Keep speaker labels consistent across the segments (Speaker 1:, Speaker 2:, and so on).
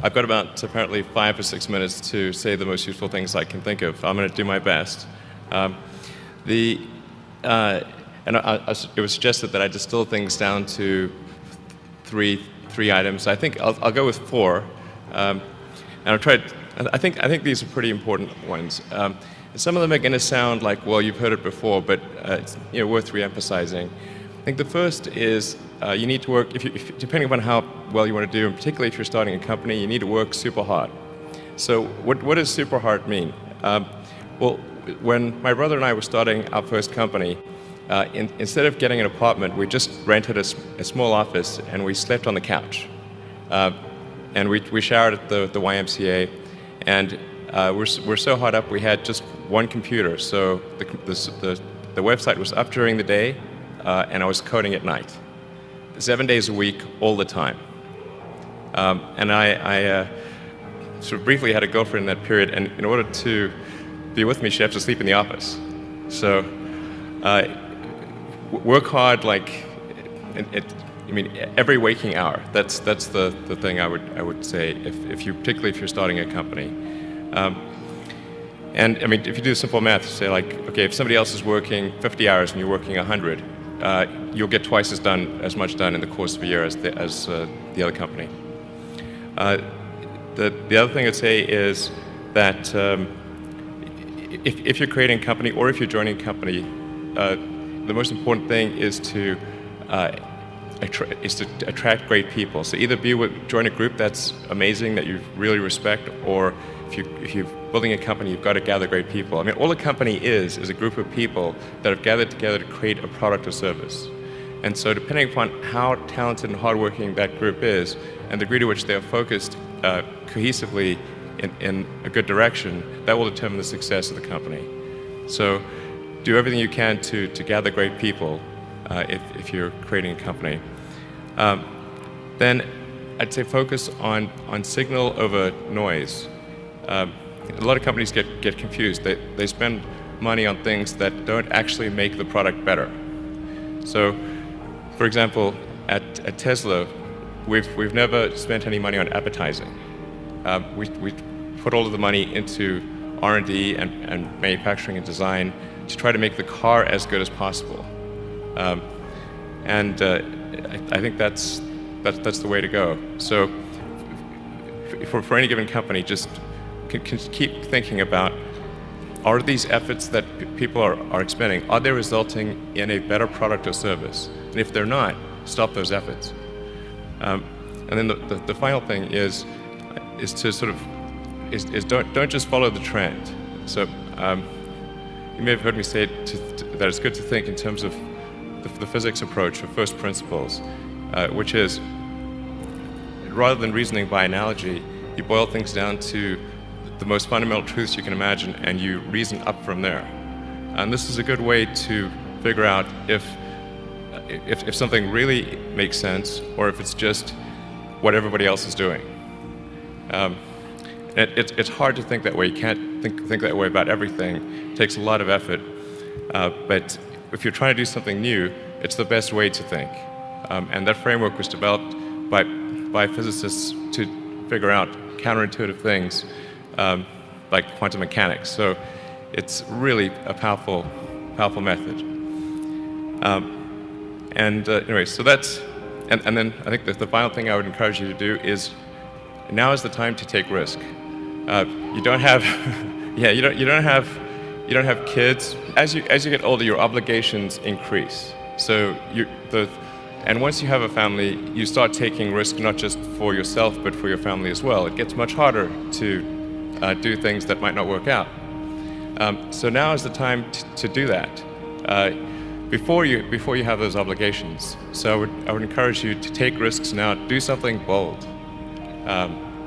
Speaker 1: I've got about apparently 5 or 6 minutes to say the most useful things I can think of. I'm going to do my best. It was suggested that I distill things down to three items. I think I'll go with 4, and I'll try. I think these are pretty important ones. Some of them are going to sound like, well, you've heard it before, but it's worth re-emphasizing. I think the first is you need to work, depending upon how well you want to do, and particularly if you're starting a company, you need to work super hard. So what does super hard mean? Well, when my brother and I were starting our first company, instead of getting an apartment, we just rented a small office and we slept on the couch. And we showered at the YMCA, and we're so hard up we had just one computer. So the website was up during the day, and I was coding at night, 7 days a week, all the time. And I sort of briefly had a girlfriend in that period, and in order to be with me, she'd have to sleep in the office. So work hard, like every waking hour. That's the thing I would say particularly if you're starting a company. And I mean, if you do simple math, you say like, okay, if somebody else is working 50 hours and you're working 100, you'll get twice as much done in the course of a year as the other company. The other thing I'd say is that if you're creating a company or if you're joining a company, the most important thing is to attract great people. So either join a group that's amazing, that you really respect, or if you're building a company, you've got to gather great people. I mean, all a company is a group of people that have gathered together to create a product or service. And so depending upon how talented and hardworking that group is, and the degree to which they are focused cohesively in a good direction, that will determine the success of the company. So do everything you can to gather great people if you're creating a company. Then I'd say focus on signal over noise. A lot of companies get confused. They spend money on things that don't actually make the product better. So, for example, at Tesla, we've never spent any money on advertising. We put all of the money into R&D and manufacturing and design to try to make the car as good as possible. I think that's the way to go. So, for any given company, just can keep thinking about, are these efforts that people are expending, are they resulting in a better product or service? And if they're not, stop those efforts. And then the final thing is to sort of don't just follow the trend. So you may have heard me say that it's good to think in terms of the physics approach of first principles, which is, rather than reasoning by analogy, you boil things down to the most fundamental truths you can imagine, and you reason up from there. And this is a good way to figure out if something really makes sense, or if it's just what everybody else is doing. It's hard to think that way. You can't think that way about everything. It takes a lot of effort. But if you're trying to do something new, it's the best way to think. And that framework was developed by physicists to figure out counterintuitive things like quantum mechanics. So it's really a powerful method. Anyway, so that's, and then I think that the final thing I would encourage you to do is, now is the time to take risk. You don't have, you don't have kids. As you get older, your obligations increase. So and once you have a family, you start taking risk not just for yourself but for your family as well. It gets much harder to do things that might not work out. So now is the time to do that before you have those obligations. So I would encourage you to take risks now. Do something bold.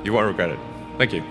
Speaker 1: You won't regret it. Thank you.